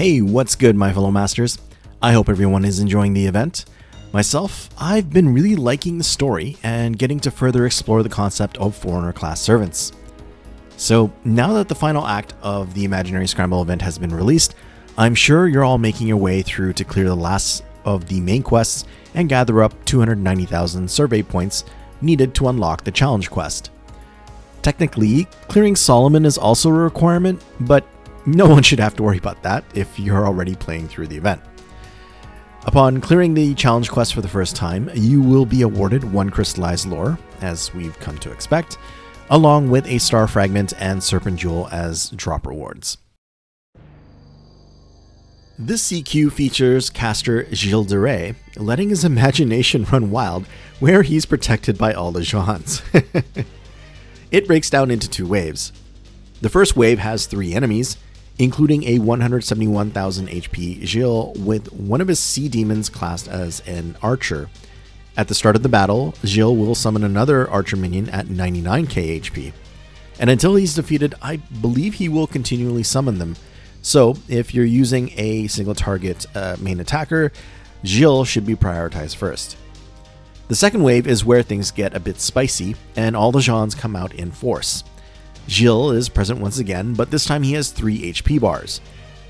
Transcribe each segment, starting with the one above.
Hey, what's good, my fellow masters? I hope everyone is enjoying the event. Myself, I've been really liking the story and getting to further explore the concept of foreigner class servants. So now that the final act of the Imaginary Scramble event has been released, I'm sure you're all making your way through to clear the last of the main quests and gather up 290,000 survey points needed to unlock the challenge quest. Technically, clearing Solomon is also a requirement, but no one should have to worry about that if you're already playing through the event. Upon clearing the challenge quest for the first time, you will be awarded 1 crystallized lore, as we've come to expect, along with a star fragment and serpent jewel as drop rewards. This CQ features caster Chaldea letting his imagination run wild where he's protected by all the Jeans. It breaks down into 2 waves. The first wave has 3 enemies, including a 171,000 HP Gilles with one of his sea demons classed as an archer. At the start of the battle, Gilles will summon another archer minion at 99k HP. And until he's defeated, I believe he will continually summon them. So if you're using a single target main attacker, Gilles should be prioritized first. The second wave is where things get a bit spicy and all the Jeans come out in force. Gilles is present once again, but this time he has 3 HP bars,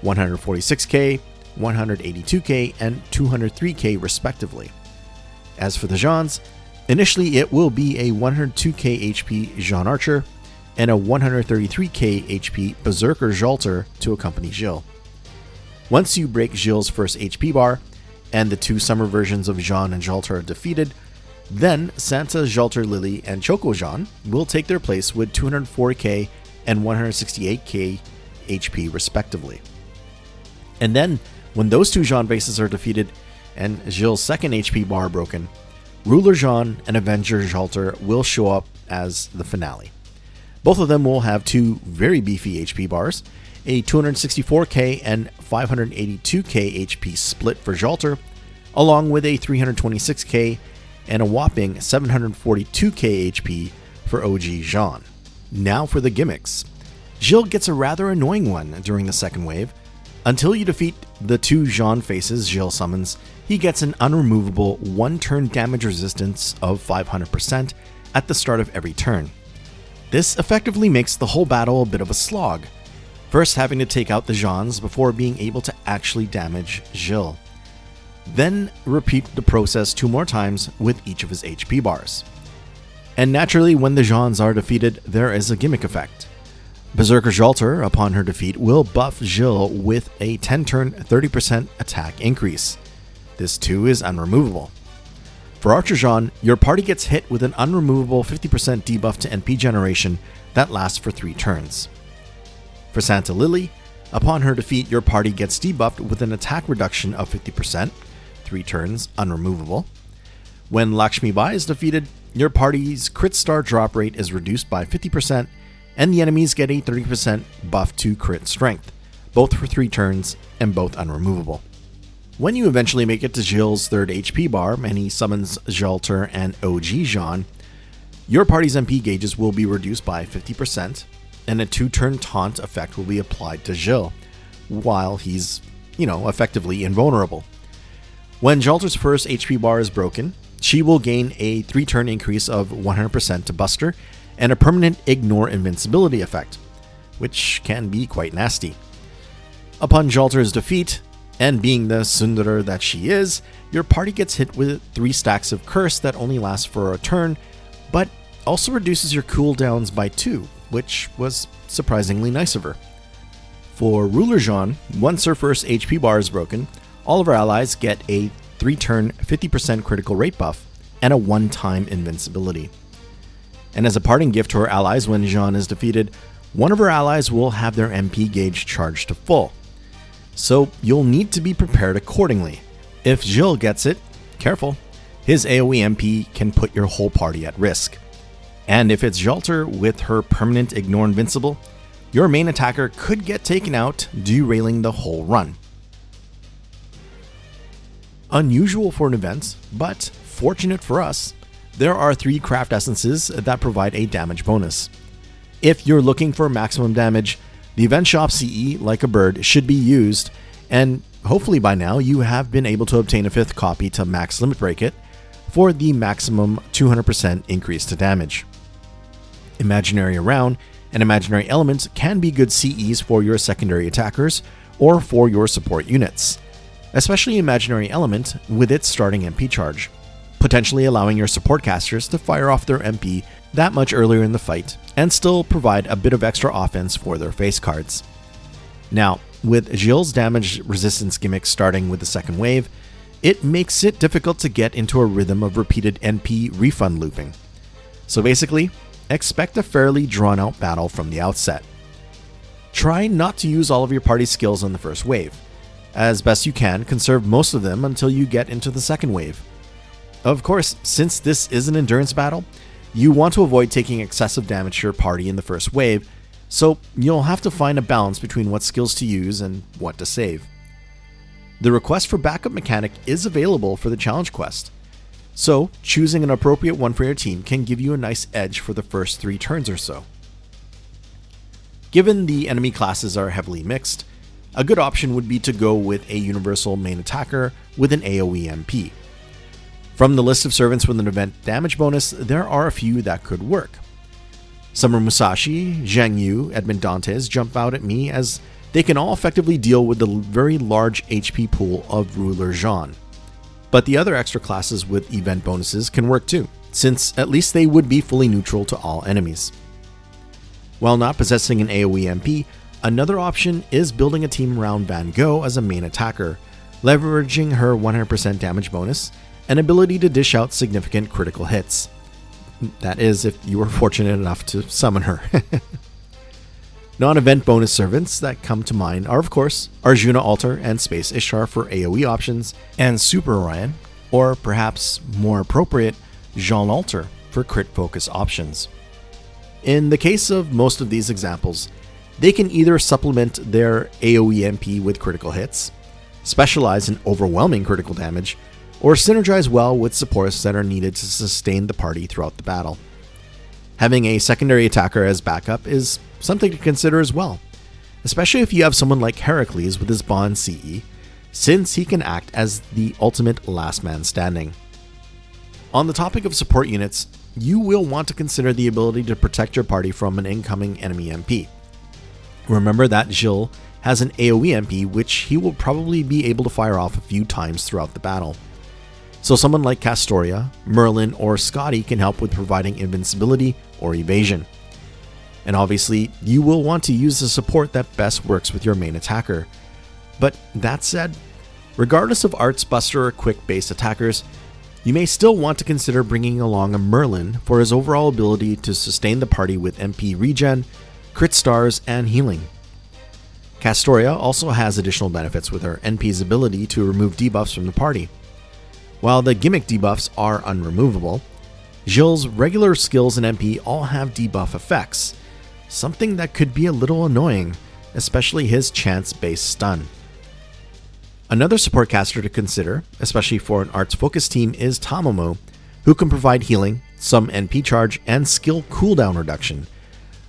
146k, 182k, and 203k respectively. As for the Jeans, initially it will be a 102k HP Jean Archer and a 133k HP Berserker Jalter to accompany Gilles. Once you break Gilles' first HP bar, and the 2 summer versions of Jean and Jalter are defeated, then Santa, Jalter, Lily, and Choco Jean will take their place with 204k and 168k HP respectively. And then, when those 2 Jean bases are defeated and Gilles' second HP bar broken, Ruler Jean and Avenger Jalter will show up as the finale. Both of them will have 2 very beefy HP bars, a 264k and 582k HP split for Jalter, along with a 326k and a whopping 742k HP for OG Jean. Now for the gimmicks. Gilles gets a rather annoying one during the second wave. Until you defeat the 2 Jean faces Gilles summons, he gets an unremovable 1-turn damage resistance of 500% at the start of every turn. This effectively makes the whole battle a bit of a slog, first having to take out the Jeans before being able to actually damage Gilles. Then repeat the process 2 more times with each of his HP bars. And naturally, when the Jeans are defeated, there is a gimmick effect. Berserker Jalter, upon her defeat, will buff Gilles with a 10-turn 30% attack increase. This too is unremovable. For Archer Jean, your party gets hit with an unremovable 50% debuff to NP generation that lasts for 3 turns. For Santa Lily, upon her defeat, your party gets debuffed with an attack reduction of 50%, 3 turns, unremovable. When Lakshmi Bai is defeated, your party's crit star drop rate is reduced by 50%, and the enemies get a 30% buff to crit strength, both for 3 turns and both unremovable. When you eventually make it to Gilles' 3rd HP bar and he summons Jalter and OG Jean, your party's MP gauges will be reduced by 50%, and a 2-turn taunt effect will be applied to Gilles, while he's, effectively invulnerable. When Jalter's first HP bar is broken, she will gain a 3-turn increase of 100% to Buster and a permanent ignore invincibility effect, which can be quite nasty. Upon Jalter's defeat, and being the tsundere that she is, your party gets hit with 3 stacks of curse that only last for a turn, but also reduces your cooldowns by 2, which was surprisingly nice of her. For Ruler Jean, once her first HP bar is broken, all of her allies get a 3-turn 50% critical rate buff and a 1-time invincibility. And as a parting gift to her allies when Jean is defeated, one of her allies will have their MP gauge charged to full. So you'll need to be prepared accordingly. If Gilles gets it, careful, his AoE MP can put your whole party at risk. And if it's Jalter with her permanent ignore invincible, your main attacker could get taken out, derailing the whole run. Unusual for an event, but fortunate for us, there are 3 craft essences that provide a damage bonus. If you're looking for maximum damage, the event shop CE, like a bird, should be used, and hopefully by now you have been able to obtain a 5th copy to max limit break it for the maximum 200% increase to damage. Imaginary Around and Imaginary Element can be good CEs for your secondary attackers or for your support units, especially Imaginary Element with its starting MP charge, potentially allowing your support casters to fire off their MP that much earlier in the fight and still provide a bit of extra offense for their face cards. Now, with Gilles' damage resistance gimmick starting with the second wave, it makes it difficult to get into a rhythm of repeated NP refund looping. So basically, expect a fairly drawn out battle from the outset. Try not to use all of your party skills on the first wave. As best you can, conserve most of them until you get into the second wave. Of course, since this is an endurance battle, you want to avoid taking excessive damage to your party in the first wave, so you'll have to find a balance between what skills to use and what to save. The request for backup mechanic is available for the challenge quest, so choosing an appropriate one for your team can give you a nice edge for the first 3 turns or so. Given the enemy classes are heavily mixed, a good option would be to go with a universal main attacker with an AoE MP. From the list of servants with an event damage bonus, there are a few that could work. Summer Musashi, Zhang Yu, Edmond Dantes jump out at me as they can all effectively deal with the very large HP pool of Ruler Jean. But the other extra classes with event bonuses can work too, since at least they would be fully neutral to all enemies. While not possessing an AoE MP, another option is building a team around Van Gogh as a main attacker, leveraging her 100% damage bonus and ability to dish out significant critical hits. That is, if you were fortunate enough to summon her. Non-event bonus servants that come to mind are, of course, Arjuna Altar and Space Ishtar for AoE options, and Super Orion, or perhaps more appropriate, Jean Altar for crit focus options. In the case of most of these examples, they can either supplement their AoE MP with critical hits, specialize in overwhelming critical damage, or synergize well with supports that are needed to sustain the party throughout the battle. Having a secondary attacker as backup is something to consider as well, especially if you have someone like Heracles with his Bond CE, since he can act as the ultimate last man standing. On the topic of support units, you will want to consider the ability to protect your party from an incoming enemy MP. Remember that Gilles has an AoE MP which he will probably be able to fire off a few times throughout the battle. So someone like Castoria, Merlin, or Scotty can help with providing invincibility or evasion. And obviously, you will want to use the support that best works with your main attacker. But that said, regardless of Arts Buster or Quick based attackers, you may still want to consider bringing along a Merlin for his overall ability to sustain the party with MP regen, crit stars, and healing. Castoria also has additional benefits with her NP's ability to remove debuffs from the party. While the gimmick debuffs are unremovable, Gilles' regular skills and MP all have debuff effects, something that could be a little annoying, especially his chance-based stun. Another support caster to consider, especially for an arts focus team, is Tamamo, who can provide healing, some NP charge, and skill cooldown reduction,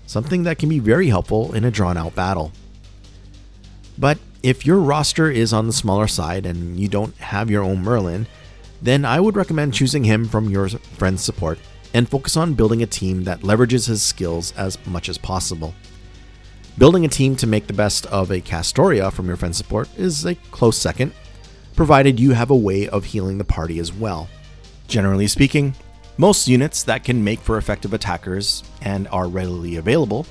something that can be very helpful in a drawn-out battle. But if your roster is on the smaller side and you don't have your own Merlin, then I would recommend choosing him from your friend's support and focus on building a team that leverages his skills as much as possible. Building a team to make the best of a Castoria from your friend's support is a close second, provided you have a way of healing the party as well. Generally speaking, most units that can make for effective attackers and are readily available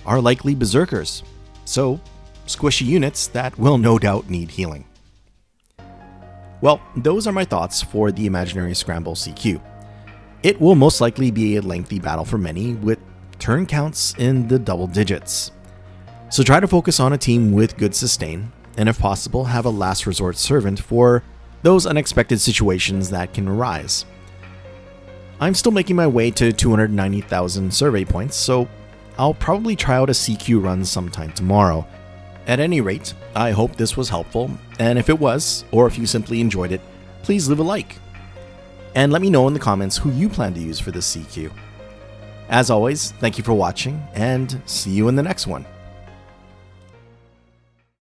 are likely berserkers, so squishy units that will no doubt need healing. Well, those are my thoughts for the Imaginary Scramble CQ. It will most likely be a lengthy battle for many, with turn counts in the double digits. So try to focus on a team with good sustain, and if possible, have a last resort servant for those unexpected situations that can arise. I'm still making my way to 290,000 survey points, so I'll probably try out a CQ run sometime tomorrow. At any rate, I hope this was helpful, and if it was, or if you simply enjoyed it, please leave a like. And let me know in the comments who you plan to use for this CQ. As always, thank you for watching, and see you in the next one.